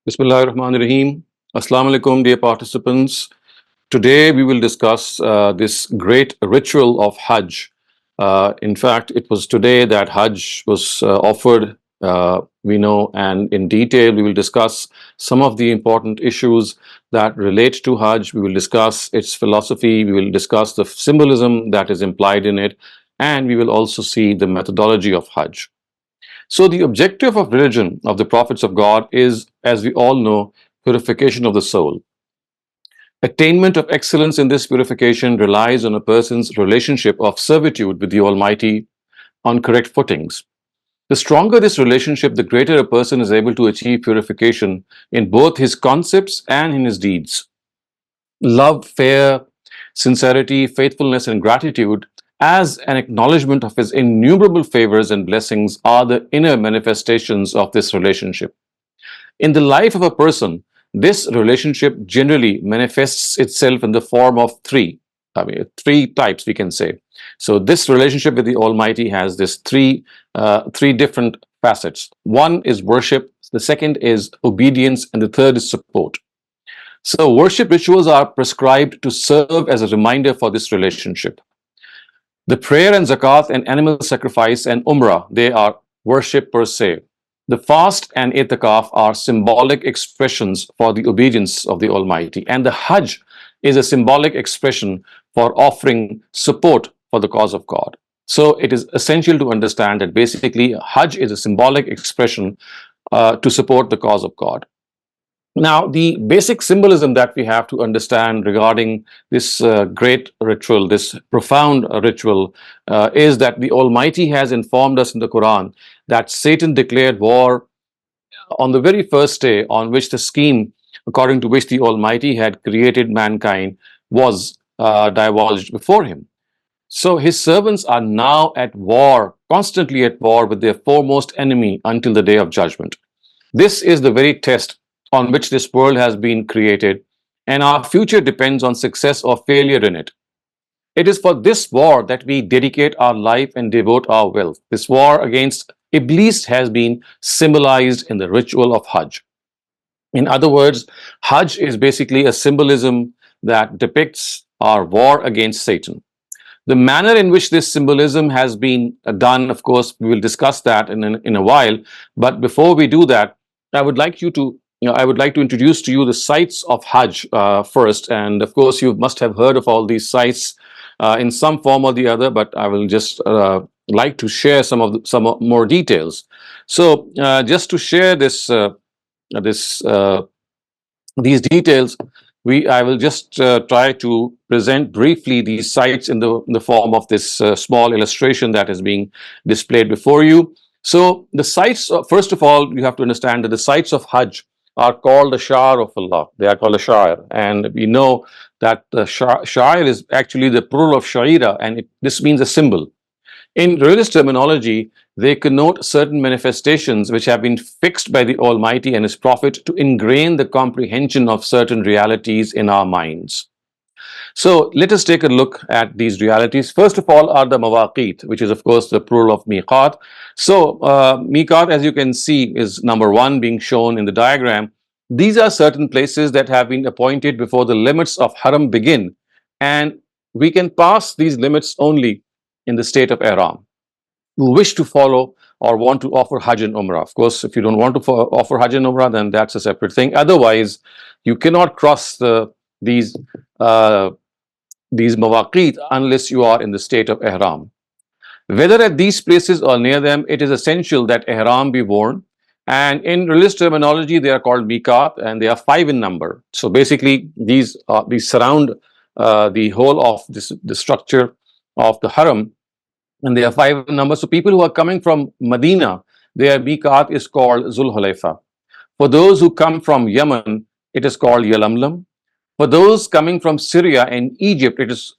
Bismillahirrahmanirrahim. Assalamu alaikum, dear participants. Today we will discuss this great ritual of Hajj. In fact, it was today that Hajj was offered, we know, and in detail we will discuss some of the important issues that relate to Hajj. We will discuss its philosophy, we will discuss the symbolism that is implied in it, and we will also see the methodology of Hajj. So the objective of religion of the prophets of God is, as we all know, purification of the soul. Attainment of excellence in this purification relies on a person's relationship of servitude with the Almighty on correct footings. The stronger this relationship, the greater a person is able to achieve purification in both his concepts and in his deeds. Love, fear, sincerity, faithfulness, and gratitude as an acknowledgement of his innumerable favors and blessings are the inner manifestations of this relationship. In the life of a person, this relationship generally manifests itself in the form of three types, we can say. So this relationship with the Almighty has this three different facets. One is worship, the second is obedience, and the third is support. So worship rituals are prescribed to serve as a reminder for this relationship. The prayer and zakat and animal sacrifice and umrah, they are worship per se. The fast and itikaf are symbolic expressions for the obedience of the Almighty. And the Hajj is a symbolic expression for offering support for the cause of God. So it is essential to understand that basically Hajj is a symbolic expression to support the cause of God. Now, the basic symbolism that we have to understand regarding this great ritual, this profound ritual, is that the Almighty has informed us in the Quran that Satan declared war on the very first day on which the scheme, according to which the Almighty had created mankind, was divulged before him. So his servants are now at war, constantly at war with their foremost enemy until the day of judgment. This is the very test on which this world has been created, and our future depends on success or failure in it. It is for this war that we dedicate our life and devote our wealth. This war against Iblis has been symbolized in the ritual of Hajj. In other words, Hajj is basically a symbolism that depicts our war against Satan. The manner in which this symbolism has been done, of course, we will discuss that in a while. But before we do that, I would like to introduce to you the sites of Hajj first. And of course, you must have heard of all these sites in some form or the other. But I will just like to share some more details. So, just to share these details, I will just try to present briefly these sites in the form of this small illustration that is being displayed before you. So the sites, first of all, you have to understand that the sites of Hajj are called the Sha'ar of Allah. They are called the Sha'ar. And we know that the Sha'ar is actually the plural of Sha'ira, and this means a symbol. In religious terminology, they connote certain manifestations which have been fixed by the Almighty and His Prophet to ingrain the comprehension of certain realities in our minds. So let us take a look at these realities. First of all are the mawaqit, which is of course the plural of miqat. So miqat, as you can see, is number one being shown in the diagram. These are certain places that have been appointed before the limits of haram begin, and we can pass these limits only in the state of ihram. Who wish to follow or want to offer Hajj and Umrah. Of course, if you don't want to offer Hajj and Umrah, then that's a separate thing. Otherwise, you cannot cross these mawaqit unless you are in the state of ihram. Whether at these places or near them, it is essential that ihram be worn. And in religious terminology, they are called miqat, and they are 5 in number. So basically, these surround the whole of the structure of the haram, and they are 5 in number. So people who are coming from Medina, their miqat is called Zul Hulayfa. For those who come from Yemen, it is called Yalamlam. For those coming from Syria and Egypt, it is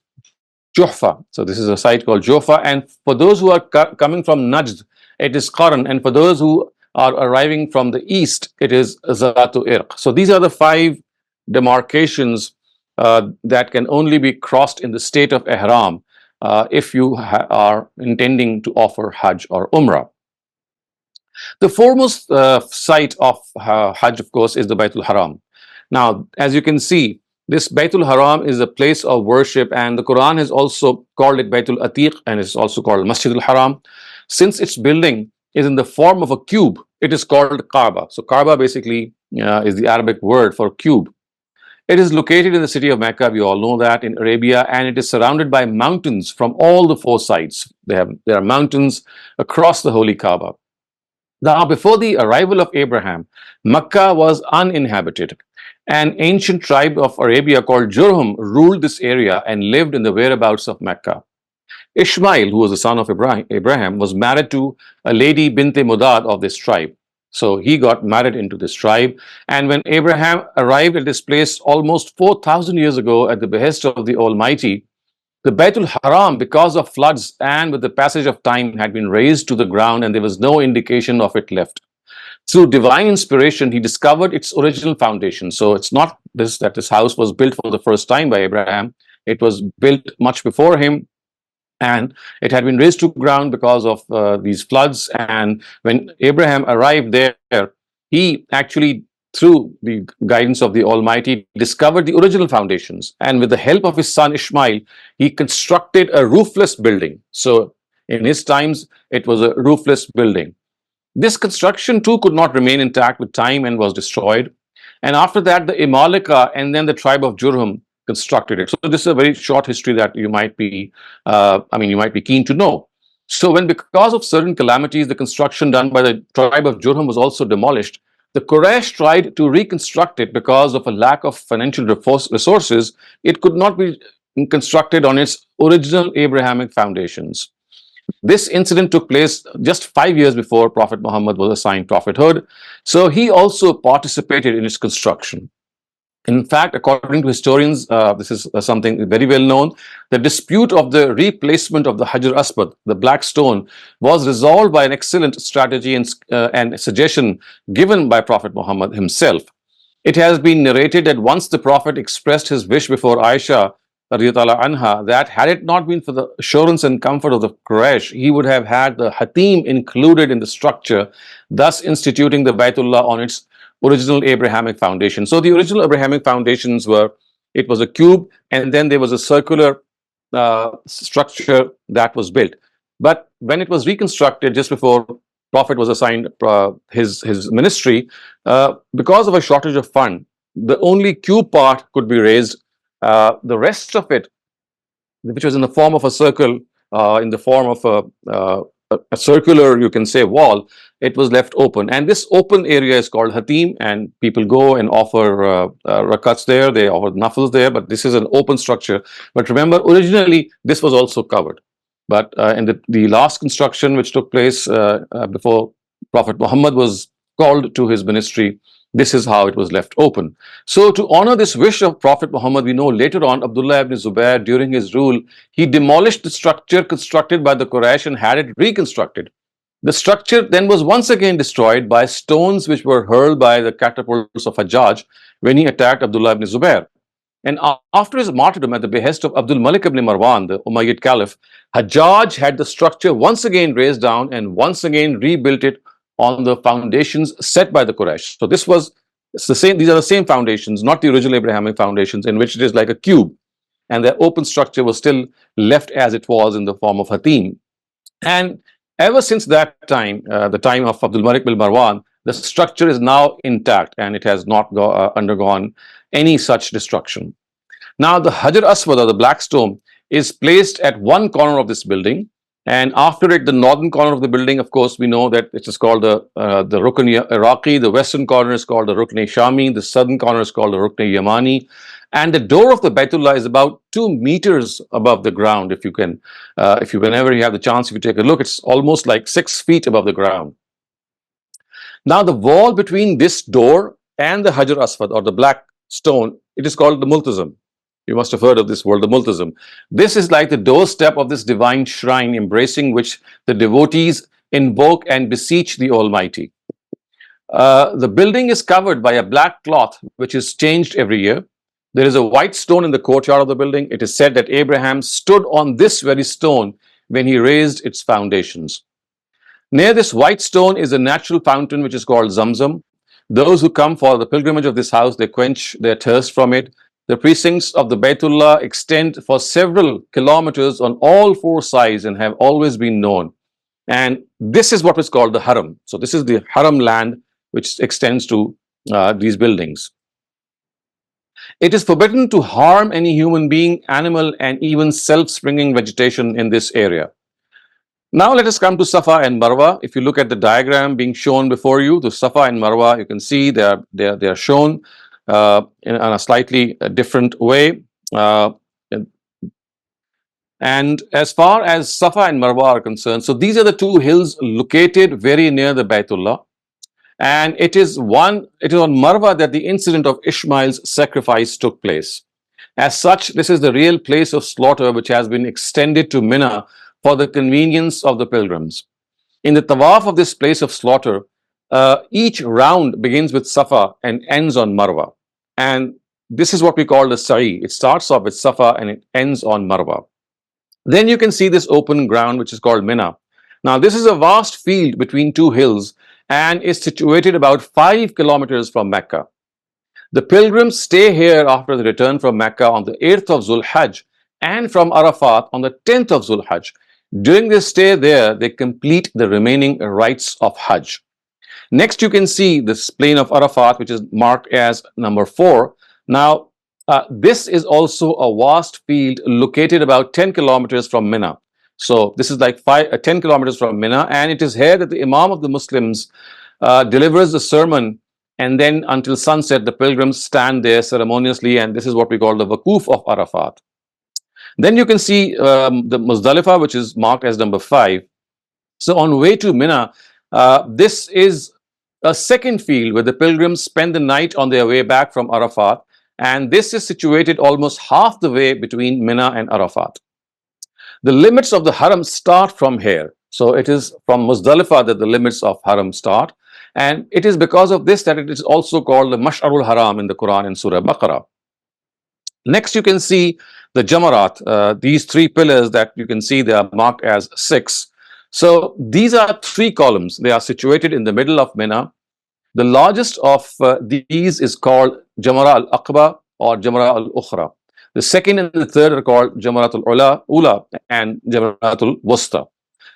Juhfa. So this is a site called Juhfa. And for those who are coming from Najd, it is Qaran. And for those who are arriving from the east, it is Zatu Irq. So these are the 5 demarcations that can only be crossed in the state of ihram if you are intending to offer Hajj or Umrah. The foremost site of Hajj, of course, is the Baitul Haram. Now, as you can see, this Baitul Haram is a place of worship, and the Quran has also called it Baitul Atiq, and it's also called Masjid al Haram. Since its building is in the form of a cube, it is called Kaaba. So, Kaaba basically is the Arabic word for cube. It is located in the city of Mecca, we all know that, in Arabia, and it is surrounded by mountains from all the four sides. There are mountains across the holy Kaaba. Now, before the arrival of Abraham, Mecca was uninhabited. An ancient tribe of Arabia called Jurhum ruled this area and lived in the whereabouts of Mecca. Ishmael, who was the son of Abraham, was married to a lady Binte Mudad of this tribe. So he got married into this tribe. And when Abraham arrived at this place almost 4,000 years ago at the behest of the Almighty, the Baitul Haram, because of floods and with the passage of time, had been razed to the ground, and there was no indication of it left. Through divine inspiration, he discovered its original foundation. So it's not this that this house was built for the first time by Abraham. It was built much before him, and it had been razed to ground because of these floods. And when Abraham arrived there, he actually, through the guidance of the Almighty, discovered the original foundations. And with the help of his son Ishmael, he constructed a roofless building. So in his times, it was a roofless building. This construction too could not remain intact with time and was destroyed. And after that, the Amalika and then the tribe of Jurhum constructed it. So this is a very short history that you might be, you might be keen to know. So when, because of certain calamities, the construction done by the tribe of Jurhum was also demolished, the Quraysh tried to reconstruct it because of a lack of financial resources. It could not be constructed on its original Abrahamic foundations. This incident took place just 5 years before Prophet Muhammad was assigned prophethood. So he also participated in its construction. In fact, according to historians, this is something very well known. The dispute of the replacement of the Hajar Aswad, the black stone, was resolved by an excellent strategy and suggestion given by Prophet Muhammad himself. It has been narrated that once the Prophet expressed his wish before Aisha anha, that had it not been for the assurance and comfort of the Quraysh, he would have had the Hatim included in the structure, thus instituting the Baitullah on its original Abrahamic foundation. So the original Abrahamic foundations were, it was a cube, and then there was a circular structure that was built. But when it was reconstructed just before Prophet was assigned his ministry, because of a shortage of fund, the only cube part could be raised. The rest of it, which was in the form of a circle, in the form of a circular, you can say, wall, it was left open. And this open area is called Hatim, and people go and offer rakats there, they offer nafils there, but this is an open structure. But remember, originally, this was also covered. But in the last construction, which took place before Prophet Muhammad was called to his ministry, this is how it was left open. So to honor this wish of Prophet Muhammad, we know later on Abdullah ibn Zubair, during his rule, he demolished the structure constructed by the Quraysh and had it reconstructed. The structure then was once again destroyed by stones which were hurled by the catapults of Hajjaj when he attacked Abdullah ibn Zubair. And after his martyrdom at the behest of Abdul Malik ibn Marwan, the Umayyad Caliph, Hajjaj had the structure once again razed down and once again rebuilt it on the foundations set by the Quraysh. So it's the same, these are the same foundations, not the original Abrahamic foundations, in which it is like a cube. And the open structure was still left as it was in the form of Hatim. And ever since that time, the time of Abdul Malik bin Marwan, the structure is now intact and it has not undergone any such destruction. Now, the Hajar Aswad, or the black stone, is placed at one corner of this building. And after it, the northern corner of the building, of course, we know that it is called the Rukn Iraqi. The western corner is called the Rukn Shami. The southern corner is called the Rukn Yamani. And the door of the Baitullah is about 2 meters above the ground. Whenever you have the chance, if you take a look, it's almost like 6 feet above the ground. Now, the wall between this door and the Hajar Aswad, or the black stone, it is called the Multazam. You must have heard of this word, the Multazam. This is like the doorstep of this divine shrine, embracing which the devotees invoke and beseech the Almighty. The building is covered by a black cloth, which is changed every year. There is a white stone in the courtyard of the building. It is said that Abraham stood on this very stone when he raised its foundations. Near this white stone is a natural fountain which is called Zamzam. Those who come for the pilgrimage of this house, they quench their thirst from it. The precincts of the Baytullah extend for several kilometers on all four sides and have always been known. And this is what is called the Haram. So this is the Haram land which extends to these buildings. It is forbidden to harm any human being, animal, and even self-springing vegetation in this area. Now let us come to Safa and Marwa. If you look at the diagram being shown before you, the Safa and Marwa, you can see they are shown in a slightly different way. And as far as Safa and Marwa are concerned, so these are the two hills located very near the Baytullah. And it is on Marwa that the incident of Ishmael's sacrifice took place. As such, this is the real place of slaughter which has been extended to Mina for the convenience of the pilgrims. In the tawaf of this place of slaughter, each round begins with Safa and ends on Marwa. And this is what we call the Sa'i. It starts off with Safa and it ends on Marwa. Then you can see this open ground which is called Mina. Now this is a vast field between two hills and is situated about 5 kilometers from Mecca. The pilgrims stay here after the return from Mecca on the 8th of Zul Hajj and from Arafat on the 10th of Zul Hajj. During their stay there, they complete the remaining rites of Hajj. Next, you can see this plain of Arafat, which is marked as number 4. Now, this is also a vast field located about 10 kilometers from Mina. So this is like 10 kilometers from Mina, and it is here that the Imam of the Muslims delivers the sermon, and then until sunset, the pilgrims stand there ceremoniously, and this is what we call the Waquf of Arafat. Then you can see the Muzdalifah, which is marked as number 5. So on way to Mina, this is a second field where the pilgrims spend the night on their way back from Arafat, and this is situated almost half the way between Mina and Arafat. The limits of the Haram start from here. So it is from Muzdalifah that the limits of Haram start, and it is because of this that it is also called the Mash'arul Haram in the Quran in Surah Baqarah. Next, you can see the Jamarat, these 3 pillars that you can see, they are marked as 6. So these are 3 columns. They are situated in the middle of Mina. The largest of these is called Jamara al-Aqba or Jamara al-Ukhra. The second and the third are called Jamaratul Ula and Jamaratul Wusta.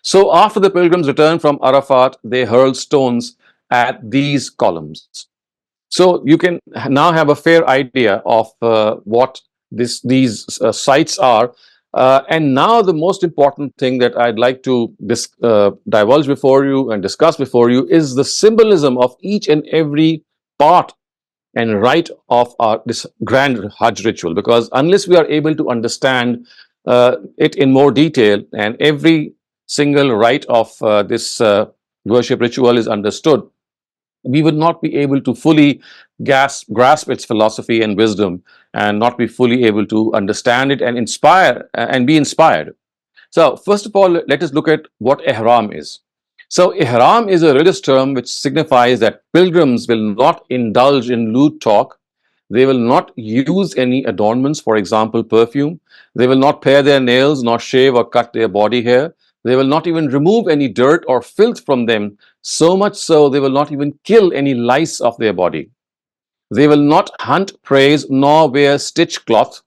So after the pilgrims return from Arafat, they hurl stones at these columns. So you can now have a fair idea of what these sites are. And now the most important thing that I'd like to divulge before you and discuss before you is the symbolism of each and every part and rite of this grand Hajj ritual. Because unless we are able to understand it in more detail and every single rite of this worship ritual is understood, we would not be able to fully grasp its philosophy and wisdom, and not be fully able to understand it and inspire and be inspired. So first of all, let us look at what ihram is. So ihram is a religious term which signifies that pilgrims will not indulge in lewd talk. They will not use any adornments, for example, perfume. They will not pare their nails, nor shave or cut their body hair. They will not even remove any dirt or filth from them, so much so they will not even kill any lice of their body. They will not hunt preys nor wear stitched cloth,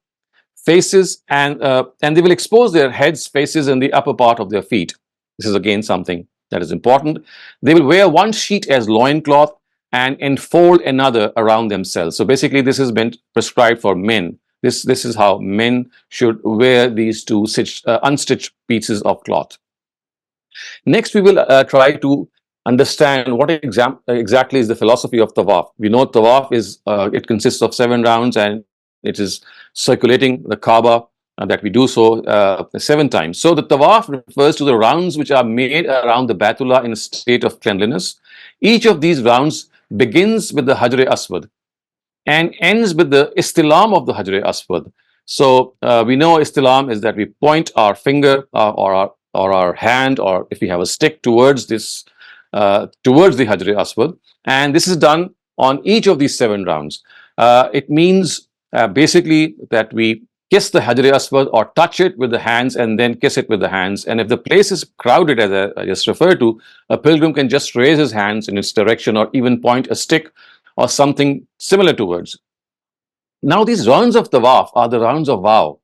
faces, and they will expose their heads, faces, and the upper part of their feet. This is again something that is important. They will wear one sheet as loincloth and enfold another around themselves. So basically, this has been prescribed for men. This is how men should wear these two unstitched pieces of cloth. Next, we will try to understand what exactly is the philosophy of tawaf. We know tawaf is it consists of 7 rounds, and it is circulating the Kaaba, that we do so 7 times. So the tawaf refers to the rounds which are made around the Baytullah in a state of cleanliness. Each of these rounds begins with the Hajr Aswad and ends with the istilam of the Hajr Aswad. So we know istilam is that we point our finger or our hand, or if we have a stick, towards this towards the Hajr Aswad, and this is done on each of these 7 rounds. It means basically that we kiss the Hajar Aswad or touch it with the hands and then kiss it with the hands. And if the place is crowded, as I just referred to, a pilgrim can just raise his hands in its direction or even point a stick or something similar towards. Now, these rounds of tawaf are the rounds of vow.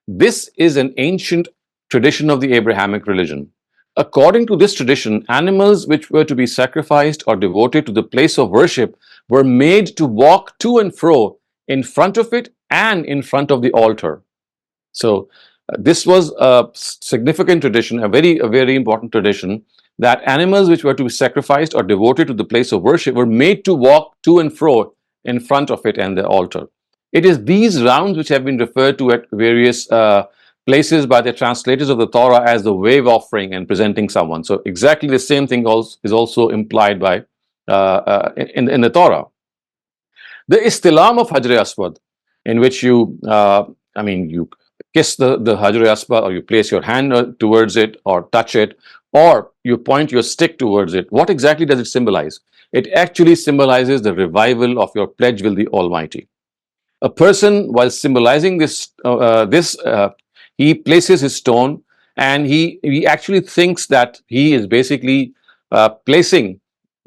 This is an ancient tradition of the Abrahamic religion. According to this tradition, animals which were to be sacrificed or devoted to the place of worship were made to walk to and fro in front of it and in front of the altar. So this was a significant tradition, a very important tradition, that animals which were to be sacrificed or devoted to the place of worship were made to walk to and fro in front of it and the altar. It is these rounds which have been referred to at various places by the translators of the Torah as the wave offering and presenting someone. So exactly the same thing is also implied by in the Torah. The istilam of Hajar Aswad, in which you kiss the Hajar Aswad, or you place your hand towards it or touch it, or you point your stick towards it. What exactly does it symbolize? It actually symbolizes the revival of your pledge with the Almighty. A person, while symbolizing this, he places his stone, and he actually thinks that he is basically placing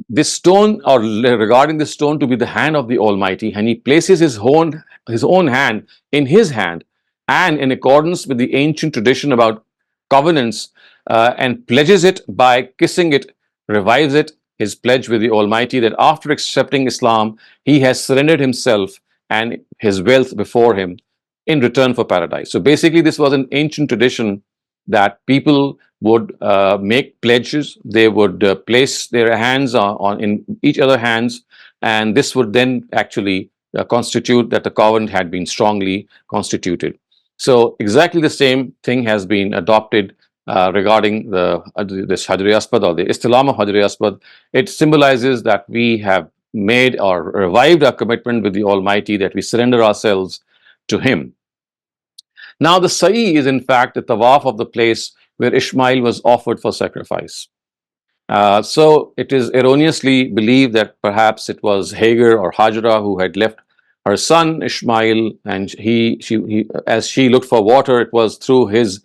this stone, or regarding this stone to be the hand of the Almighty, and he places his own hand in his hand, and in accordance with the ancient tradition about covenants, and pledges it by kissing it, revives it, his pledge with the Almighty, that after accepting Islam, he has surrendered himself and his wealth before him in return for paradise. So basically, this was an ancient tradition that people would make pledges. They would place their hands on in each other hands, and this would then actually constitute that the covenant had been strongly constituted. So exactly the same thing has been adopted regarding this Hajar Aswad, or the Istilam of Hajar Aswad. It symbolizes that we have made or revived our commitment with the Almighty, that we surrender ourselves to Him. Now, the Sa'i is in fact the tawaf of the place where Ishmael was offered for sacrifice. So it is erroneously believed that perhaps it was Hagar or Hajra who had left her son Ishmael, and as she looked for water, it was through his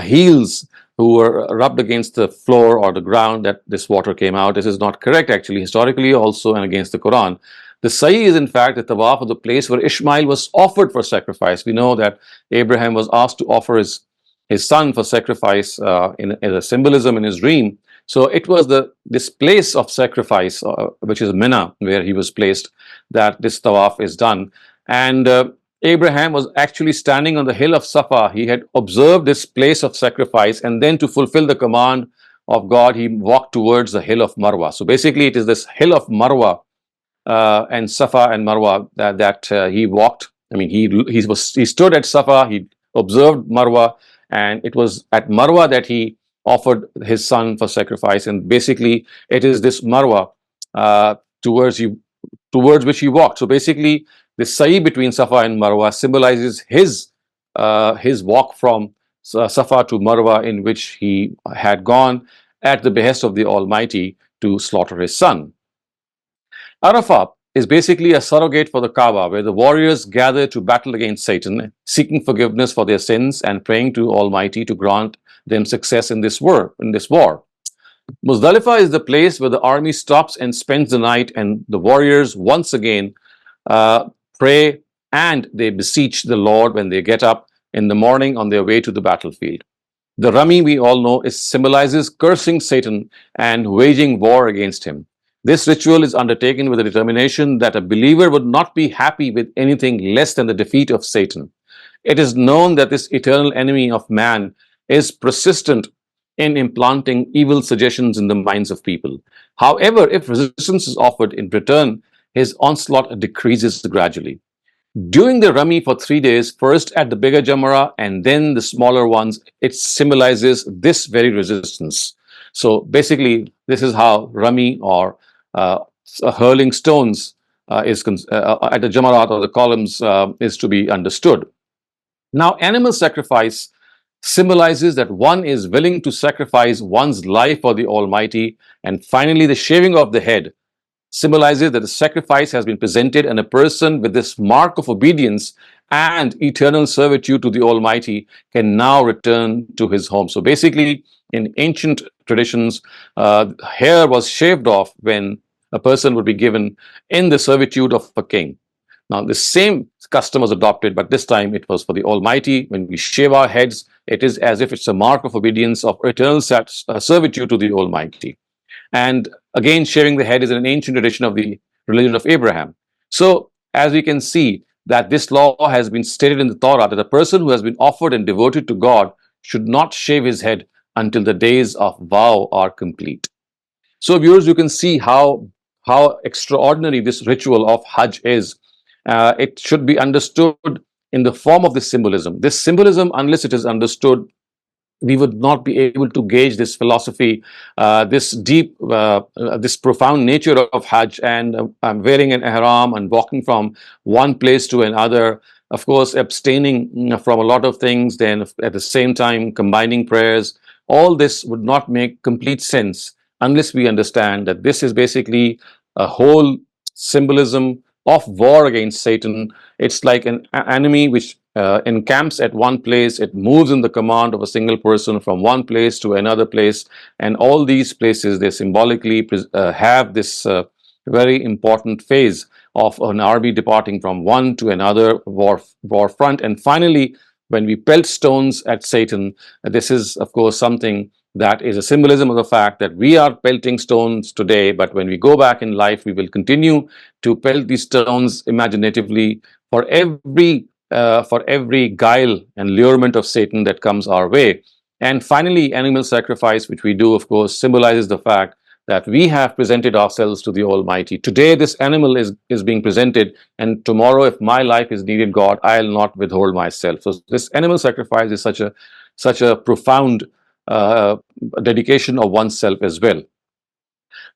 heels, who were rubbed against the floor or the ground, that this water came out. This is not correct, actually, historically also, and against the Quran. The Sa'i is in fact the tawaf of the place where Ishmael was offered for sacrifice. We know that Abraham was asked to offer his son for sacrifice as a symbolism in his dream. So it was this place of sacrifice, which is Mina, where he was placed, that this tawaf is done. And Abraham was actually standing on the hill of Safa. He had observed this place of sacrifice, and then to fulfill the command of God, he walked towards the hill of Marwa. So basically, it is this hill of Marwa and Safa and Marwa that he walked. I mean, he stood at Safa, he observed Marwa, and it was at Marwa that he offered his son for sacrifice. And basically, it is this Marwa towards which he walked. So basically, the Sa'i between Safa and Marwa symbolizes his walk from Safa to Marwa, in which he had gone at the behest of the Almighty to slaughter his son. Arafat is basically a surrogate for the Kaaba, where the warriors gather to battle against Satan, seeking forgiveness for their sins and praying to Almighty to grant them success in this war. Muzdalifah is the place where the army stops and spends the night, and the warriors once again pray, and they beseech the Lord when they get up in the morning on their way to the battlefield. The Rami, we all know, symbolizes cursing Satan and waging war against him. This ritual is undertaken with the determination that a believer would not be happy with anything less than the defeat of Satan. It is known that this eternal enemy of man is persistent in implanting evil suggestions in the minds of people. However, if resistance is offered in return, his onslaught decreases gradually. During the Rami for 3 days, first at the bigger Jamara and then the smaller ones, it symbolizes this very resistance. So basically, this is how Rami, or hurling stones at the Jamarat or the columns, is to be understood. Now, animal sacrifice symbolizes that one is willing to sacrifice one's life for the Almighty. And finally, the shaving of the head symbolizes that the sacrifice has been presented, and a person with this mark of obedience and eternal servitude to the Almighty can now return to his home. So basically, in ancient traditions, hair was shaved off when a person would be given in the servitude of a king. Now, the same custom was adopted, but this time it was for the Almighty. When we shave our heads, it is as if it's a mark of obedience, of eternal servitude to the Almighty. And again, shaving the head is an ancient tradition of the religion of Abraham. So, as we can see, that this law has been stated in the Torah that a person who has been offered and devoted to God should not shave his head until the days of vow are complete. So, viewers, you can see how extraordinary this ritual of Hajj is. It should be understood in the form of this symbolism. This symbolism, unless it is understood, we would not be able to gauge this philosophy, this deep, this profound nature of Hajj, and wearing an ihram and walking from one place to another. Of course, abstaining from a lot of things, then at the same time combining prayers. All this would not make complete sense unless we understand that this is basically a whole symbolism of war against Satan. It's like an enemy which encamps at one place. It moves in the command of a single person from one place to another place, and all these places, they symbolically have this very important phase of an army departing from one to another war front. And finally, when we pelt stones at Satan, this is of course something that is a symbolism of the fact that we are pelting stones today, but when we go back in life, we will continue to pelt these stones imaginatively for every guile and lurement of Satan that comes our way. And finally, animal sacrifice, which we do, of course, symbolizes the fact that we have presented ourselves to the Almighty. Today, this animal is being presented, and tomorrow, if my life is needed, God, I'll not withhold myself. So this animal sacrifice is such a profound dedication of oneself as well.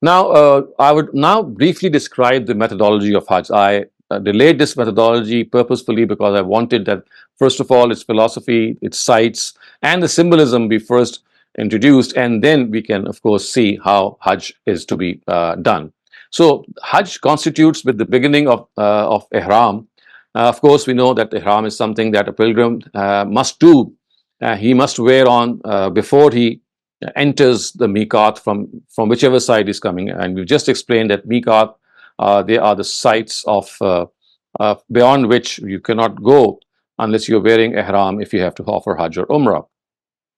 Now, I would now briefly describe the methodology of Hajj. I delayed this methodology purposefully because I wanted that, first of all, its philosophy, its sites, and the symbolism be first introduced, and then we can, of course, see how Hajj is to be done. So, Hajj constitutes with the beginning of Ihram. Of course, we know that Ihram is something that a pilgrim must do. He must wear on before he enters the miqat from whichever side he's coming. And we've just explained that miqat, they are the sites of beyond which you cannot go unless you're wearing ihram if you have to offer Hajj or Umrah.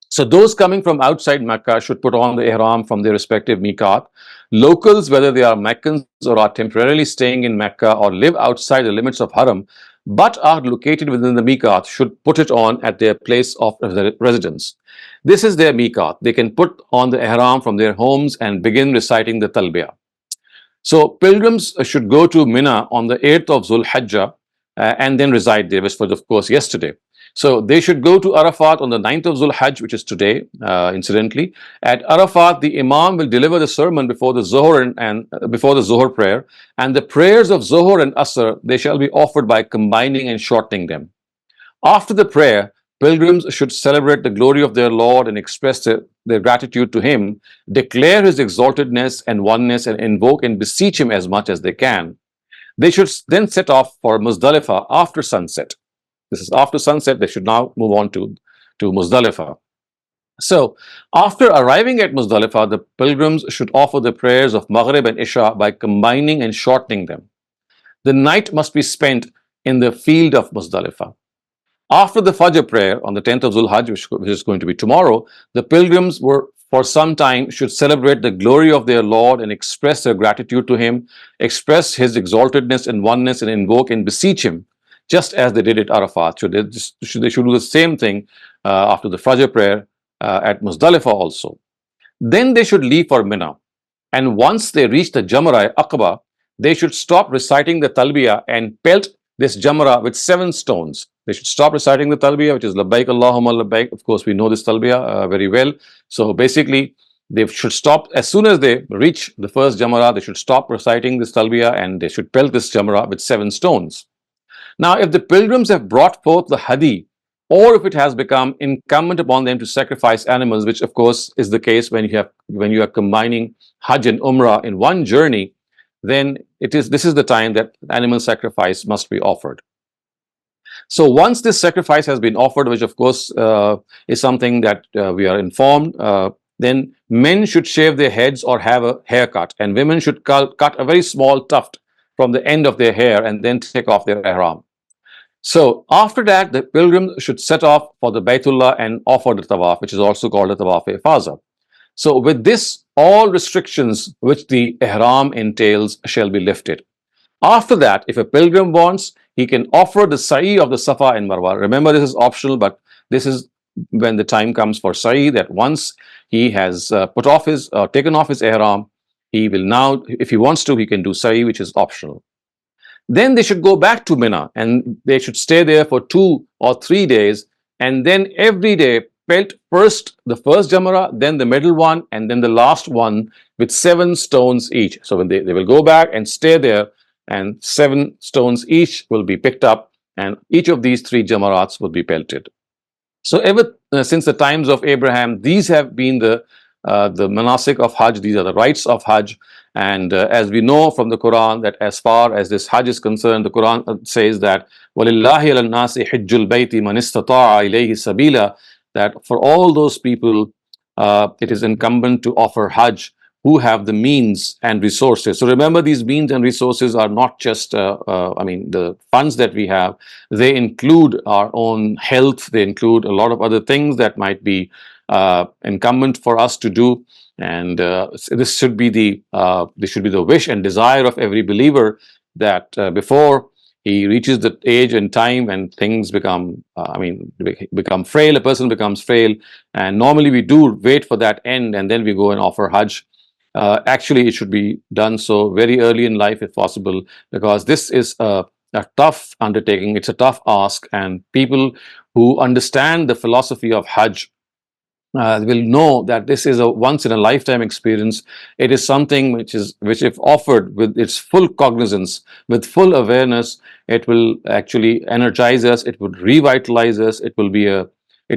So those coming from outside Mecca should put on the ihram from their respective miqat. Locals, whether they are Meccans or are temporarily staying in Mecca or live outside the limits of Haram, but are located within the miqat, should put it on at their place of residence. This is their miqat. They can put on the ihram from their homes and begin reciting the talbiyah. So pilgrims should go to Mina on the 8th of Zul Hajjah and then reside there, which was of course yesterday. So they should go to Arafat on the 9th of Zul Hajj, which is today, incidentally. At Arafat, the Imam will deliver the sermon before the Zohar and before the Zohar prayer, and the prayers of Zohar and Asr, they shall be offered by combining and shortening them. After the prayer, pilgrims should celebrate the glory of their Lord and express their gratitude to Him, declare His exaltedness and oneness, and invoke and beseech Him as much as they can. They should then set off for Muzdalifah after sunset. This is after sunset. They should now move on to Muzdalifah. So, after arriving at Muzdalifah, the pilgrims should offer the prayers of Maghrib and Isha by combining and shortening them. The night must be spent in the field of Muzdalifah. After the Fajr prayer on the 10th of Zul Hajj, which is going to be tomorrow, the pilgrims for some time should celebrate the glory of their Lord and express their gratitude to Him, express His exaltedness and oneness, and invoke and beseech Him, just as they did at Arafat. They should do the same thing after the Fajr prayer at Muzdalifah also. Then they should leave for Mina. And once they reach the Jamra Aqaba, they should stop reciting the Talbiyah and pelt this Jamra with 7 stones. They should stop reciting the Talbiyah, which is Labbaik Allahumma Labbaik. Of course, we know this Talbiyah very well. So basically, they should stop as soon as they reach the first Jamra. They should stop reciting this Talbiyah and they should pelt this Jamra with 7 stones. Now, if the pilgrims have brought forth the Hadi, or if it has become incumbent upon them to sacrifice animals, which of course is the case when you are combining Hajj and Umrah in one journey, then this is the time that animal sacrifice must be offered. So once this sacrifice has been offered, which of course is something that we are informed, then men should shave their heads or have a haircut, and women should cut a very small tuft from the end of their hair and then take off their ihram. So after that, the pilgrim should set off for the Baytullah and offer the tawaf, which is also called the tawaf-e-ifaza. So with this, all restrictions which the ihram entails shall be lifted. After that, if a pilgrim wants, he can offer the sa'i of the Safa and Marwa. Remember, this is optional, but this is when the time comes for sa'i, that once he has taken off his ihram, he will now, if he wants to, he can do sa'i, which is optional. Then they should go back to Mina and they should stay there for 2 or 3 days, and then every day pelt first the first jamara, then the middle one, and then the last one with 7 stones each. So when they will go back and stay there, and 7 stones each will be picked up, and each of these 3 jamarats will be pelted. So ever since the times of Abraham, these have been the manasik of Hajj. These are the rites of Hajj. And as we know from the Quran, that as far as this Hajj is concerned, the Quran says that وَلِلَّهِ عَلَى النَّاسِ حِجُّ الْبَيْتِ مَنِ اسْتَطَاعَ إِلَيْهِ سَبِيلًا, that for all those people, it is incumbent to offer Hajj who have the means and resources. So remember, these means and resources are not just, the funds that we have. They include our own health. They include a lot of other things that might be incumbent for us to do. And this should be the wish and desire of every believer, that before he reaches the age and time when things become frail, a person becomes frail, and normally we do wait for that end and then we go and offer Hajj. Actually, it should be done so very early in life if possible, because this is a tough undertaking. It's a tough ask, and people who understand the philosophy of Hajj will know that this is a once in a lifetime experience. It is something which if offered with its full cognizance, with full awareness, it will actually energize us. It would revitalize us. It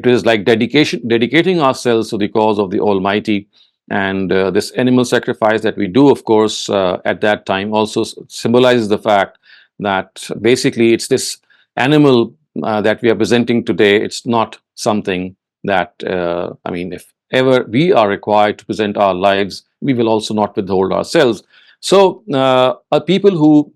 is like dedicating ourselves to the cause of the Almighty. And this animal sacrifice that we do, of course, at that time also symbolizes the fact that basically it's this animal that we are presenting today. It's not something that, if ever we are required to present our lives, we will also not withhold ourselves. So people who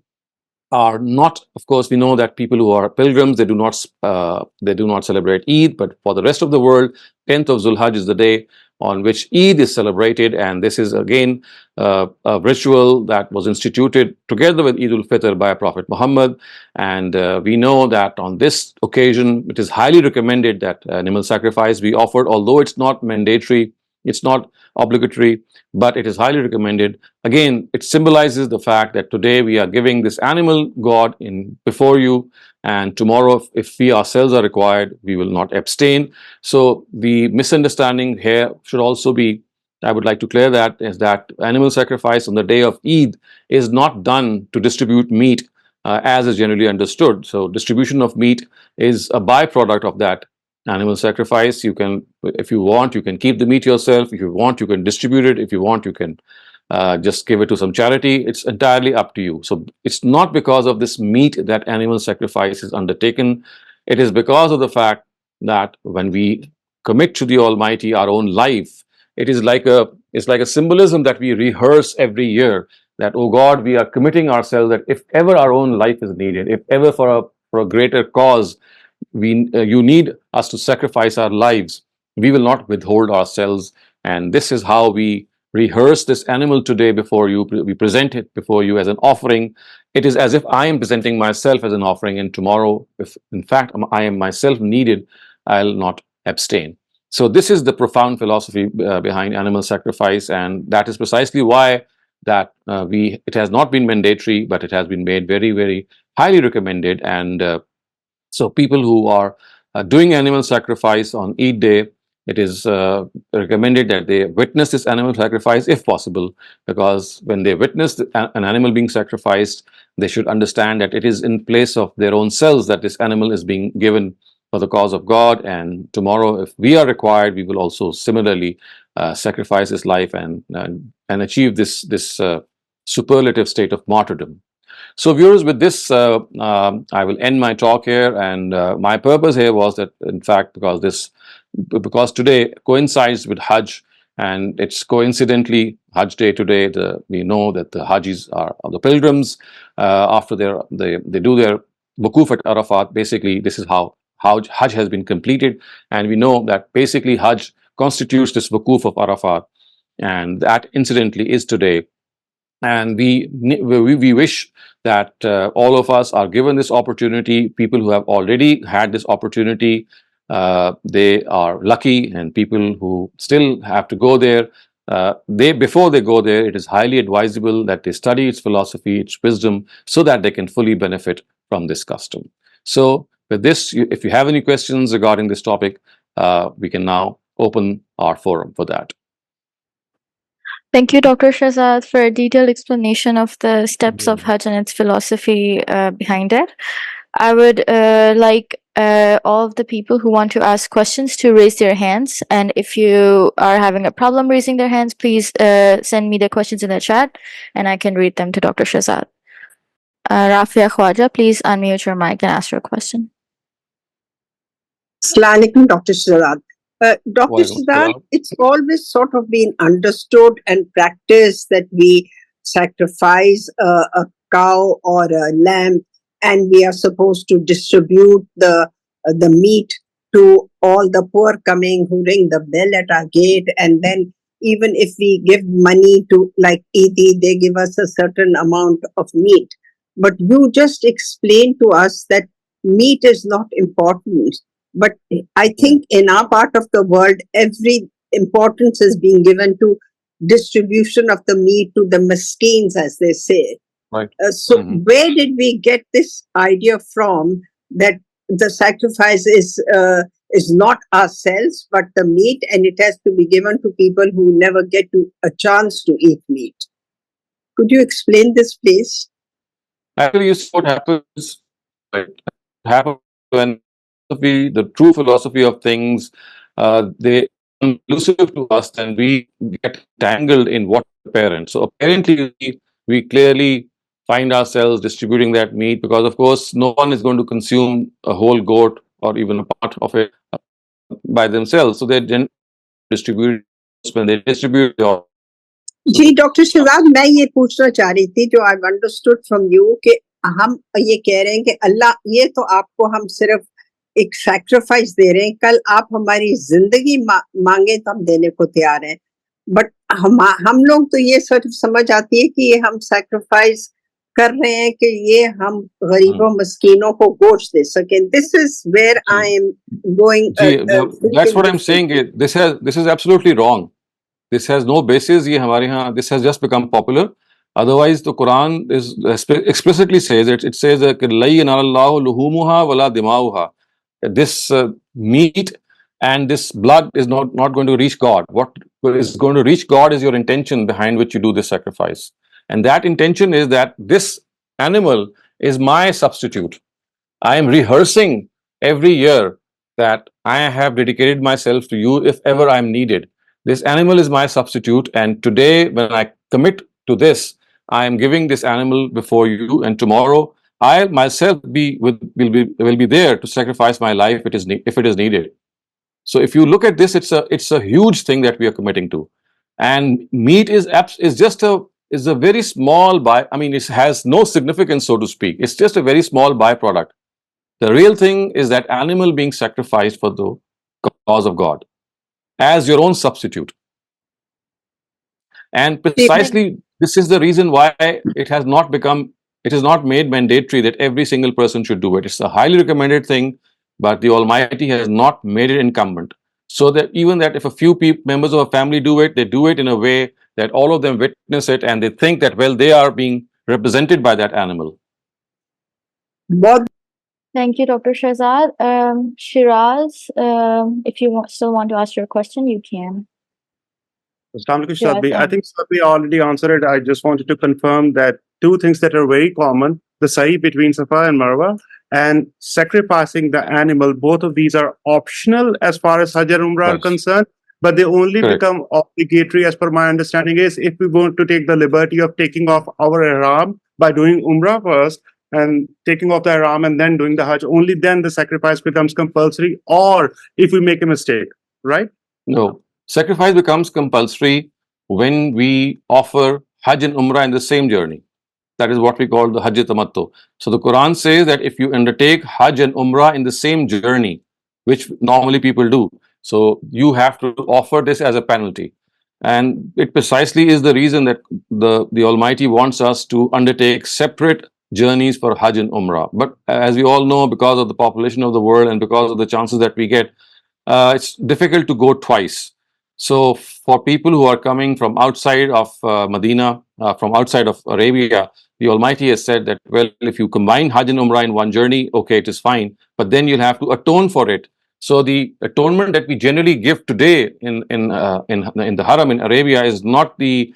are not, of course, we know that people who are pilgrims, they do not celebrate Eid, but for the rest of the world, 10th of Zulhajj is the day on which Eid is celebrated, and this is again a ritual that was instituted together with Eid al-Fitr by Prophet Muhammad. And we know that on this occasion, it is highly recommended that animal sacrifice be offered, although it's not mandatory, it's not obligatory, but it is highly recommended. Again, it symbolizes the fact that today we are giving this animal god before you, and tomorrow, if we ourselves are required, we will not abstain. So the misunderstanding here should also be, I would like to clear that, is that animal sacrifice on the day of Eid is not done to distribute meat as is generally understood. So distribution of meat is a byproduct of that animal sacrifice. You can, if you want, you can keep the meat yourself. If you want, you can distribute it. If you want, you can just give it to some charity. It's entirely up to you. So it's not because of this meat that animal sacrifice is undertaken. It is because of the fact that when we commit to the Almighty our own life, it's like a symbolism that we rehearse every year, that, oh God, we are committing ourselves that if ever our own life is needed, if ever for a greater cause, you need us to sacrifice our lives, we will not withhold ourselves. And this is how we rehearse this animal today before you. We present it before you as an offering. It is as if I am presenting myself as an offering, and tomorrow, if in fact I am myself needed, I'll not abstain. So this is the profound philosophy behind animal sacrifice, and that is precisely why that it has not been mandatory, but it has been made very, very highly recommended. And so people who are doing animal sacrifice on Eid day, it is recommended that they witness this animal sacrifice if possible, because when they witness an animal being sacrificed, they should understand that it is in place of their own selves that this animal is being given for the cause of God. And tomorrow, if we are required, we will also similarly sacrifice his life and achieve this superlative state of martyrdom. So viewers, with this, I will end my talk here, and my purpose here was that, in fact, because today coincides with Hajj, and it's coincidentally Hajj day today. We know that the Hajis are the pilgrims. After they do their wukuf at Arafat. Basically, this is how Hajj has been completed, and we know that basically Hajj constitutes this wukuf of Arafat, and that incidentally is today. And we wish that all of us are given this opportunity. People who have already had this opportunity, they are lucky, and people who still have to go there, before they go there, it is highly advisable that they study its philosophy, its wisdom, so that they can fully benefit from this custom. So with this, if you have any questions regarding this topic, we can now open our forum for that. Thank you, Dr. Shehzad, for a detailed explanation of the steps of Hajj and its philosophy behind it. I would like all of the people who want to ask questions to raise their hands. And if you are having a problem raising their hands, please send me the questions in the chat and I can read them to Dr. Shehzad. Rafia Khwaja, please unmute your mic and ask your question. Assalamu alaikum, Dr. Shehzad. Dr. Shehzad, it's always sort of been understood and practiced that we sacrifice a cow or a lamb, and we are supposed to distribute the meat to all the poor coming who ring the bell at our gate. And then even if we give money to, like Eid, they give us a certain amount of meat. But you just explained to us that meat is not important. But I think in our part of the world, every importance is being given to distribution of the meat to the miskeens, as they say. Right. So where did we get this idea from that the sacrifice is not ourselves, but the meat, and it has to be given to people who never get a chance to eat meat? Could you explain this, please? Actually, you see what happens. It happens when the true philosophy of things, they are elusive to us, and we get tangled in what parents. So apparently, we clearly find ourselves distributing that meat because, of course, no one is going to consume a whole goat or even a part of it by themselves. So they distribute. When they distribute your जी doctor Shahzad, मैं ये पूछना चाह रही थी, जो I understood from you कि हम ये कह रहे हैं कि अल्लाह, ये तो आपको हम सिर्फ एक सैक्रिफाइस दे रहे हैं, कल आप हमारी जिंदगी मांगे तो हम देने को तैयार हैं, बट हम लोग तो ये सिर्फ समझ आती है कि ये हम सैक्रिफाइस कर रहे हैं कि ये हम गरीबों मस्कीनों को गोश्त दे सकें. This is where I am going. That's what I'm saying. This is absolutely wrong. This has no basis. ये हमारे यहाँ, this has just become popular. Otherwise, the Quran explicitly says it says that لَا يَنَالُ اللَّهُ لُحُومُهَا وَلَا دِمَاؤُهَا. This meat and this blood is not going to reach God. What is going to reach God is your intention behind which you do this sacrifice. And that intention is that this animal is my substitute. I am rehearsing every year that I have dedicated myself to you if ever I am needed. This animal is my substitute, and today when I commit to this, I am giving this animal before you, and tomorrow I myself will be there to sacrifice my life if it is needed. So if you look at this, it's a huge thing that we are committing to, and meat is just a very small it has no significance, so to speak. It's just a very small byproduct. The real thing is that animal being sacrificed for the cause of God as your own substitute. And precisely this is the reason why it is not made mandatory that every single person should do it. It's a highly recommended thing, but the Almighty has not made it incumbent. So that even that if a few members of a family do it, they do it in a way that all of them witness it, and they think that, well, they are being represented by that animal. Thank you, Dr. Shehzad. Shiraz, if you still want to ask your question, you can. I think Sabri already answered it. I just wanted to confirm that two things that are very common, the sa'i between Safa and Marwa and sacrificing the animal, both of these are optional as far as Hajj and Umrah are concerned. but they only Correct. become obligatory, as per my understanding, is if we want to take the liberty of taking off our ihram by doing umrah first and taking off the ihram and then doing the hajj. Only then the sacrifice becomes compulsory, or if we make a mistake, right? No, sacrifice becomes compulsory when we offer hajj and umrah in the same journey. That is what we call the hajj tamattu. So the Quran says that if you undertake hajj and umrah in the same journey, which normally people do, so you have to offer this as a penalty. And it precisely is the reason that the Almighty wants us to undertake separate journeys for hajj and umrah. But as we all know, because of the population of the world and because of the chances that we get, it's difficult to go twice. So for people who are coming from outside of Medina, from outside of Arabia, the Almighty has said that, well, if you combine Hajj and Umrah in one journey, okay, it is fine, but then you'll have to atone for it. So the atonement that we generally give today in the Haram in Arabia is not the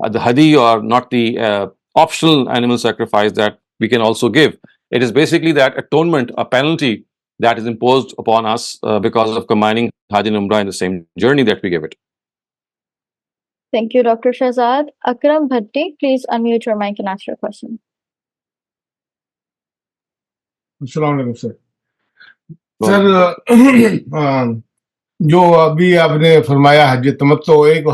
hadi, or not the optional animal sacrifice that we can also give. It is basically that atonement, a penalty that is imposed upon us because of combining Hajj and Umrah in the same journey that we give it. Thank you, Dr. Shehzad. Akram Bhatti, please unmute your mic and ask your question. अस्सलाम sir sir जो अभी आपने फरमाया हज तमत्तो, एक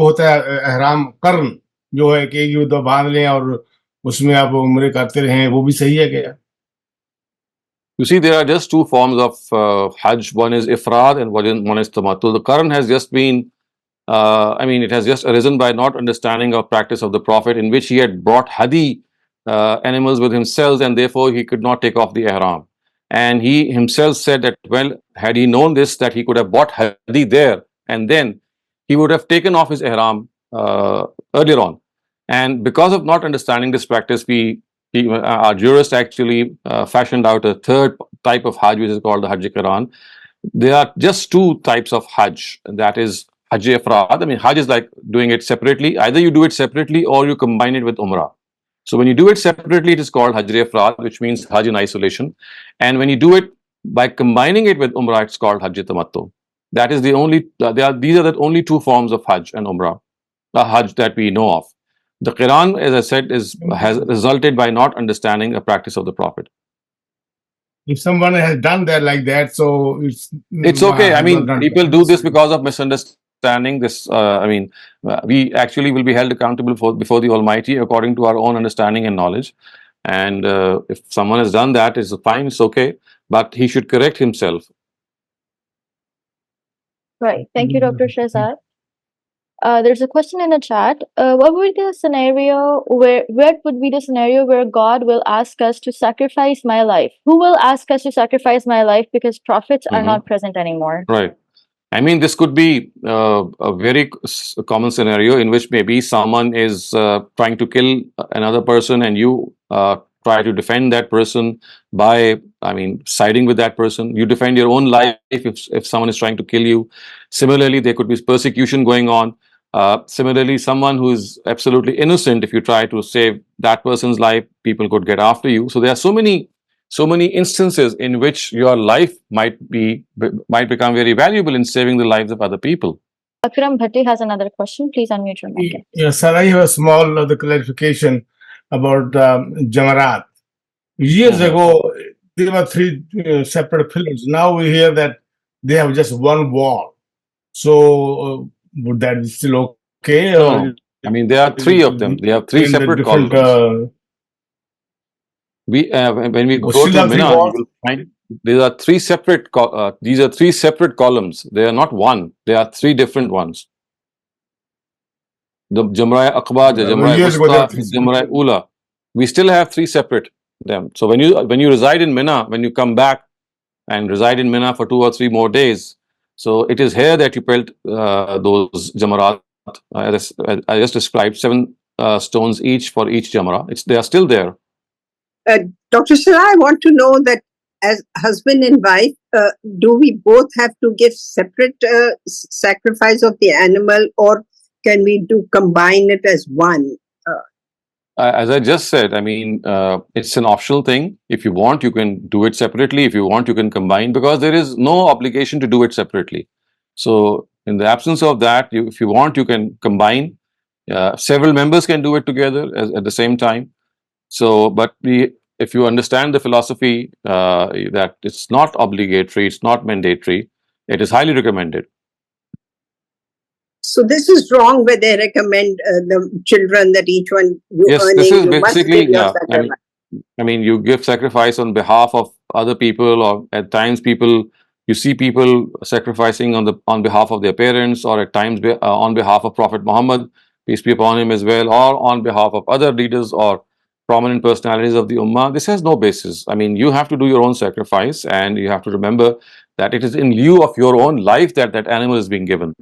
होता है एहराम कर्न, जो है कि एक तो बांध लें और उसमें आप उम्रे करते रहें, वो भी सही है क्या? You see, there are just two forms of Hajj. One is Ifrad and one is Tamattu. The Quran has just been, it has just arisen by not understanding or practice of the Prophet, in which he had brought hadi animals with himself, and therefore he could not take off the ihram. And he himself said that, well, had he known this, that he could have bought hadi there, and then he would have taken off his ihram earlier on. And because of not understanding this practice, our jurist actually fashioned out a third type of Hajj, which is called the Hajj Quran. There are just two types of Hajj. That is Hajj Ifrad. Hajj is like doing it separately. Either you do it separately or you combine it with Umrah. So when you do it separately, it is called Hajj Ifrad, which means Hajj in isolation. And when you do it by combining it with Umrah, it's called Hajj Tamattu. That is the only, these are the only two forms of Hajj and Umrah, the Hajj that we know of. The Quran, as I said, has resulted by not understanding the practice of the Prophet. If someone has done that like that, so it's okay. People do this because of misunderstanding. We actually will be held accountable before the Almighty according to our own understanding and knowledge. And if someone has done that, it's fine, it's okay. But he should correct himself. Right. Thank you, Dr. Shehzad. There's a question in the chat. What would be the scenario where God will ask us to sacrifice my life? Who will ask us to sacrifice my life because prophets are not present anymore? Right. This could be a very common scenario in which maybe someone is trying to kill another person, and you try to defend that person by, siding with that person. You defend your own life if someone is trying to kill you. Similarly, there could be persecution going on. Similarly, someone who is absolutely innocent, if you try to save that person's life, people could get after you. So there are so many instances in which your life might become very valuable in saving the lives of other people. Akram Bhatti has another question. Please unmute your mic. Yes, sir. I have a small other clarification about Jamarat. Years ago, there were three separate pillars. Now we hear that they have just one wall. So would that be still okay? No. There are three of them. They have three separate columns. When we go to Mina, you will find these are three separate columns. They are not one. They are three different ones. The Jamra Aqba, the Jamra Wusta, the Jamra Ula. We still have three separate them. So when you reside in Mina, when you come back and reside in Mina for 2 or 3 more days, so it is here that you pelt those Jamarat. I just described 7 stones each for each Jamra. They are still there. Dr. Shehzad, I want to know that as husband and wife, do we both have to give separate sacrifice of the animal, or can we combine it as one? As I just said, it's an optional thing. If you want, you can do it separately. If you want, you can combine, because there is no obligation to do it separately. So In the absence of that, if you want, you can combine. Several members can do it together at the same time. So, but if you understand the philosophy that it's not obligatory, it's not mandatory, it is highly recommended. So this is wrong where they recommend the children that each one you Yes, earning, this is you must basically, give your yeah. sacrifice. I mean, you give sacrifice on behalf of other people, or at times you see people sacrificing on behalf of their parents, or at times on behalf of Prophet Muhammad, peace be upon him as well, or on behalf of other leaders or prominent personalities of the Ummah. This has no basis. I mean, you have to do your own sacrifice, and you have to remember that it is in lieu of your own life that that animal is being given.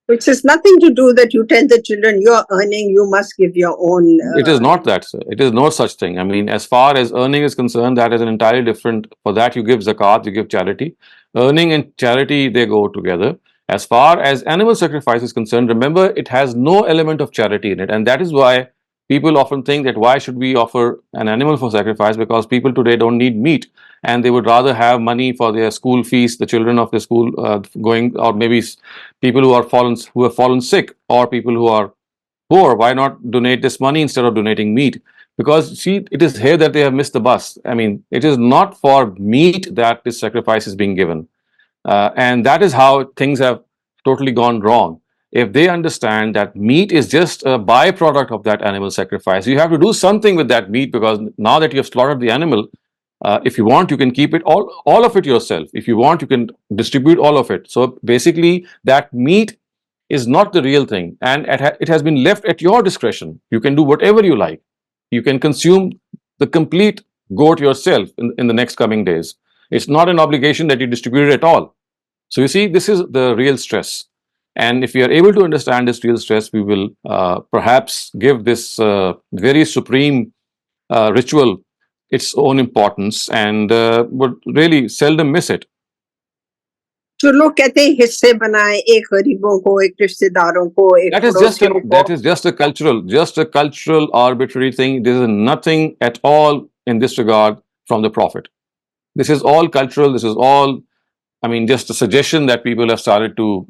Which has nothing to do that you tell the children you're earning, you must give your own. It is not that, sir. It is no such thing. I mean, as far as earning is concerned, that is an entirely different. For that, you give zakat, you give charity. Earning and charity, they go together. As far as animal sacrifice is concerned, remember, it has no element of charity in it. And that is why people often think that why should we offer an animal for sacrifice? Because people today don't need meat, and they would rather have money for their school fees, the children of the school going, or maybe people who have fallen sick, or people who are poor. Why not donate this money instead of donating meat? Because see, it is here that they have missed the bus. I mean, it is not for meat that this sacrifice is being given. And that is how things have totally gone wrong. If they understand that meat is just a byproduct of that animal sacrifice, you have to do something with that meat, because now that you have slaughtered the animal, if you want, you can keep it all of it yourself. If you want, you can distribute all of it. So basically, that meat is not the real thing, and it has been left at your discretion. You can do whatever you like. You can consume the complete goat yourself in the next coming days. It's not an obligation that you distribute it at all. So you see, this is the real stress. And if we are able to understand this real stress, we will perhaps give this very supreme ritual its own importance, and would really seldom miss it. जो लोग कहते हैं हिस्से बनाए, एक गरीबों को, एक रिश्तेदारों को, एक पड़ोसियों को. That is just a cultural arbitrary thing. There is nothing at all in this regard from the Prophet. This is all cultural. This is all, I mean, just a suggestion that people have started to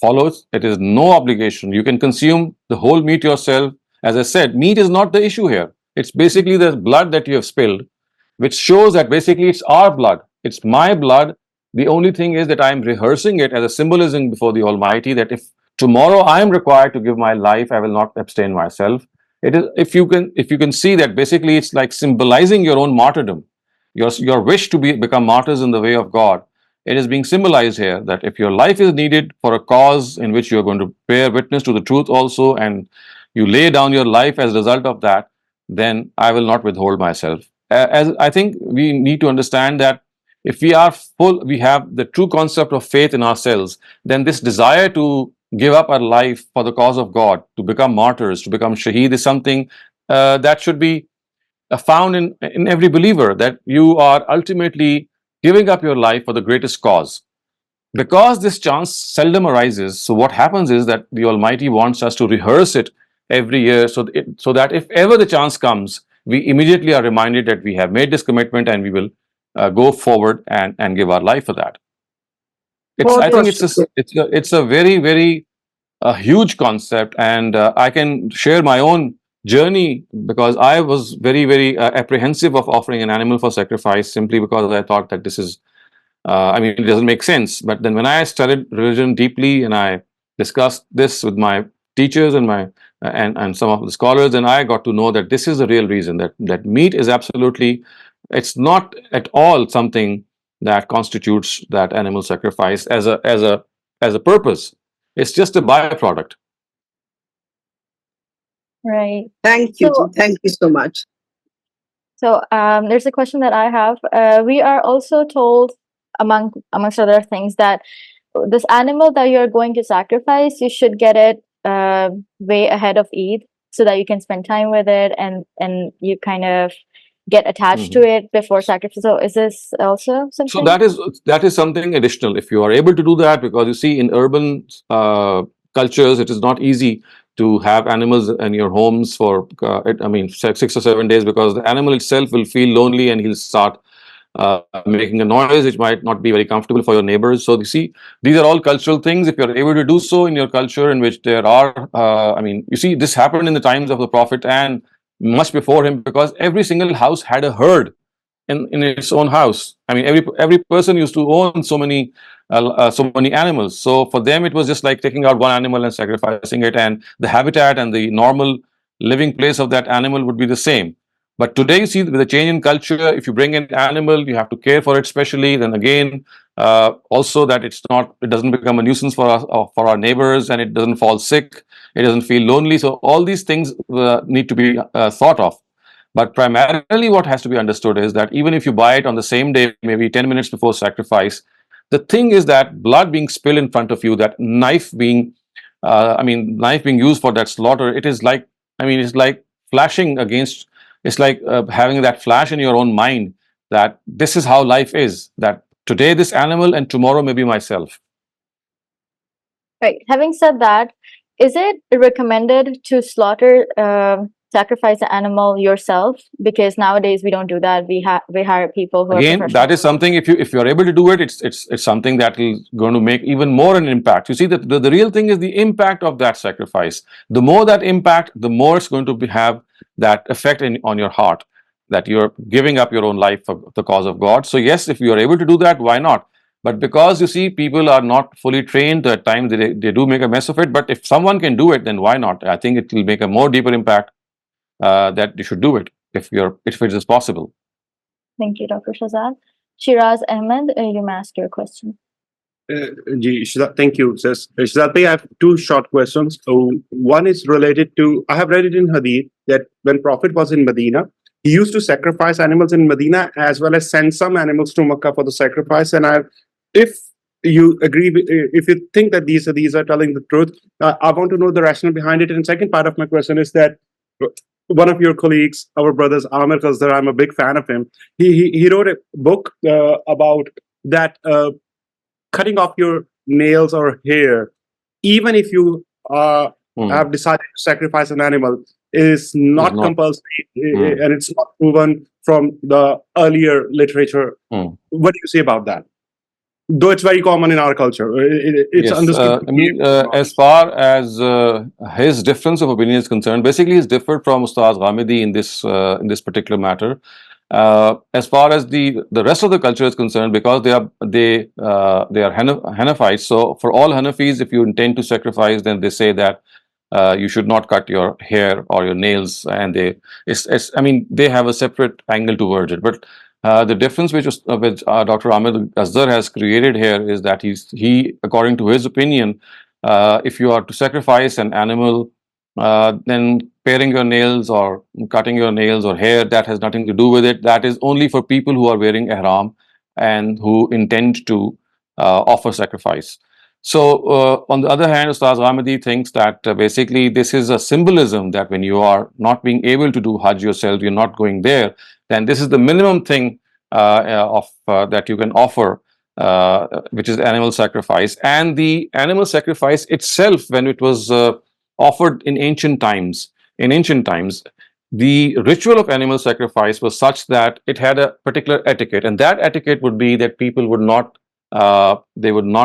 follow. It is no obligation. You can consume the whole meat yourself. As I said, meat is not the issue here. It's basically the blood that you have spilled, which shows that basically it's our blood. It's my blood. The only thing is that I'm rehearsing it as a symbolism before the Almighty, that if tomorrow I am required to give my life, I will not abstain myself. It is, if you can see that basically it's like symbolizing your own martyrdom, your wish to become martyrs in the way of God. It is being symbolized here that if your life is needed for a cause in which you are going to bear witness to the truth also, and you lay down your life as a result of that, then I will not withhold myself. As I think we need to understand that if we have the true concept of faith in ourselves, then this desire to give up our life for the cause of God, to become martyrs, to become shaheed, is something that should be found in every believer, that you are ultimately giving up your life for the greatest cause. Because this chance seldom arises, so what happens is that the Almighty wants us to rehearse it every year, so that if ever the chance comes, we immediately are reminded that we have made this commitment, and we will go forward and give our life for that. I think it's a very, very huge concept, and I can share my own journey, because I was very, very apprehensive of offering an animal for sacrifice, simply because I thought that this is, I mean, it doesn't make sense. But then when I studied religion deeply, and I discussed this with my teachers and and some of the scholars, and I got to know that this is the real reason, that meat is absolutely, it's not at all something that constitutes that animal sacrifice as a purpose. It's just a byproduct. Right. Thank you. Thank you so much. So there's a question that I have. We are also told, amongst other things, that this animal that you're going to sacrifice, you should get it way ahead of Eid, so that you can spend time with it, and you kind of get attached to it before sacrifice. So is this also something? So that is something additional, if you are able to do that, because you see, in urban cultures, it is not easy to have animals in your homes for 6 or 7 days, because the animal itself will feel lonely, and he'll start making a noise which might not be very comfortable for your neighbors. So you see, these are all cultural things. If you're able to do so in your culture, in which there are, you see, this happened in the times of the Prophet and much before him, because every single house had a herd in its own house. I mean, every person used to own so many animals. So for them, it was just like taking out one animal and sacrificing it, and the habitat and the normal living place of that animal would be the same. But today, you see, with the change in culture, if you bring an animal, you have to care for it specially. Then again, also that it doesn't become a nuisance for us, for our neighbors, and it doesn't fall sick, it doesn't feel lonely. So all these things need to be thought of. But primarily, what has to be understood is that even if you buy it on the same day, maybe 10 minutes before sacrifice, the thing is that blood being spilled in front of you, that knife being, knife being used for that slaughter, it is like, it's like flashing against, it's like having that flash in your own mind that this is how life is, that today this animal and tomorrow maybe myself. Right. Having said that, is it recommended to slaughter, sacrifice the animal yourself? Because nowadays we don't do that. We hire people who again, are that is something, if you're able to do it, it's something that is going to make even more an impact. You see, that the real thing is the impact of that sacrifice. The more that impact, the more it's going to have that effect on your heart, that you're giving up your own life for the cause of God. So yes, if you are able to do that, why not? But because you see, people are not fully trained, at times they do make a mess of it. But if someone can do it, then why not? I think it will make a more deeper impact, that you should do it if it is possible. Thank you, Dr. Shehzad. Shiraz Ahmed, you may ask your question. Thank you, Shehzad bhai. I have two short questions. One is related to, I have read it in Hadith that when Prophet was in Medina, he used to sacrifice animals in Medina as well as send some animals to Makkah for the sacrifice. And if you agree, if you think that these are telling the truth, I want to know the rationale behind it. And second part of my question is that one of your colleagues, our brothers, Ahmed, I'm a big fan of him. He wrote a book about that. Cutting off your nails or hair, even if you have decided to sacrifice an animal, is not compulsory, and it's not proven from the earlier literature. What do you say about that? Though it's very common in our culture, it's yes, understood. as far as his difference of opinion is concerned, basically he's differed from Ustaz Ghamidi in this particular matter. As far as the rest of the culture is concerned, because they are Hanafites. So for all Hanafis, if you intend to sacrifice, then they say that you should not cut your hair or your nails, and they have a separate angle towards it. But the difference which Dr. Ahmed Asghar has created here is that he, according to his opinion, if you are to sacrifice an animal, then paring your nails or cutting your nails or hair, that has nothing to do with it. That is only for people who are wearing ihram and who intend to offer sacrifice. So on the other hand, Ustaz Ghamidi thinks that basically this is a symbolism, that when you are not being able to do Hajj yourself, you're not going there, then this is the minimum thing that you can offer, which is animal sacrifice. And the animal sacrifice itself, when it was offered in ancient times, the ritual of animal sacrifice was such that it had a particular etiquette, and that etiquette would be that people would not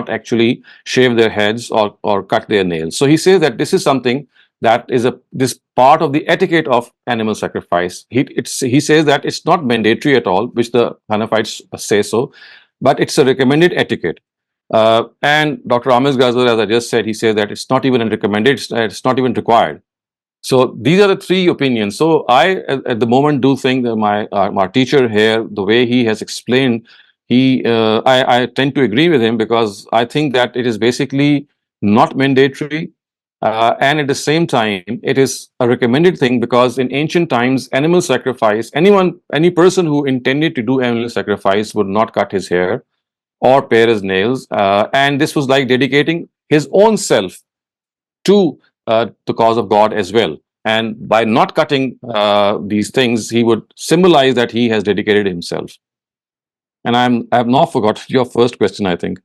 actually shave their heads or cut their nails. So he says that this is something that is this part of the etiquette of animal sacrifice. He says that it's not mandatory at all, which the Hanafites say so, but it's a recommended etiquette. And Dr. Ahmed Asghar, as I just said, he says that it's not even recommended, it's not even required. So these are the three opinions. So I, at the moment, do think that my teacher here, the way he has explained, I tend to agree with him, because I think that it is basically not mandatory, and at the same time, it is a recommended thing, because in ancient times, animal sacrifice, any person who intended to do animal sacrifice would not cut his hair or pare his nails, and this was like dedicating his own self to the cause of God as well. And by not cutting these things, he would symbolize that he has dedicated himself. And I have now forgot your first question, I think.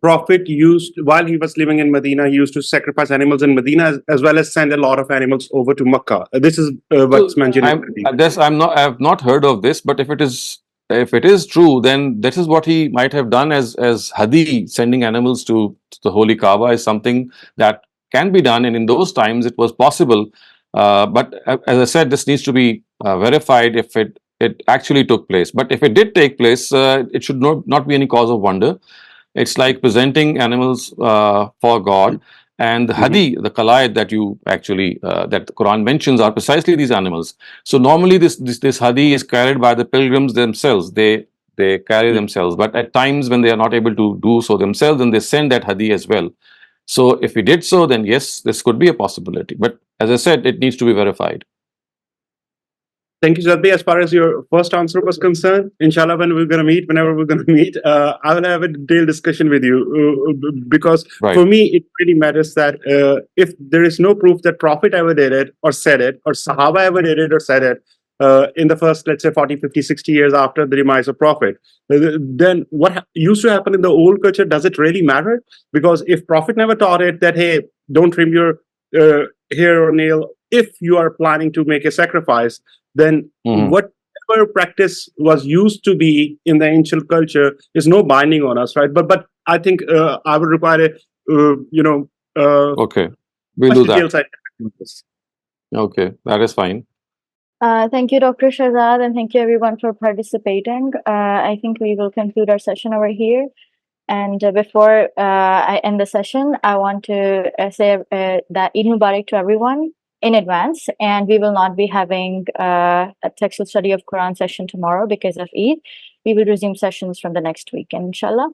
Prophet used, while he was living in Medina, he used to sacrifice animals in Medina as well as send a lot of animals over to Makkah. This is what's mentioned. I have not heard of this, but if it is if it is true, then this is what he might have done as hadi, sending animals to the holy Kaaba is something that can be done, and in those times it was possible. But as I said, this needs to be verified if it actually took place. But if it did take place, it should not be any cause of wonder. It's like presenting animals for God. And the hadi, the kalaid that you actually that the Quran mentions are precisely these animals. So normally this hadi is carried by the pilgrims themselves. They carry themselves, but at times when they are not able to do so themselves, then they send that hadi as well. So if we did so, then yes, this could be a possibility. But as I said, it needs to be verified. Thank you, Jadbi. As far as your first answer was concerned, inshallah, whenever we're going to meet, I will have a detailed discussion with you because for me, it really matters that if there is no proof that Prophet ever did it or said it, or Sahaba ever did it or said it, in the first, let's say, 40, 50, 60 years after the demise of Prophet, then what used to happen in the old culture, does it really matter? Because if Prophet never taught it that, hey, don't trim your hair or nail if you are planning to make a sacrifice, then whatever practice was used to be in the ancient culture is no binding on us, right? But I think I would require a okay, we'll do that. Okay, that is fine. Thank you, Dr. Shehzad, and thank you everyone for participating. I think we will conclude our session over here. And before I end the session, I want to say that Eid Mubarak to everyone in advance. And we will not be having a textual study of Quran session tomorrow because of Eid. We will resume sessions from the next week, inshallah.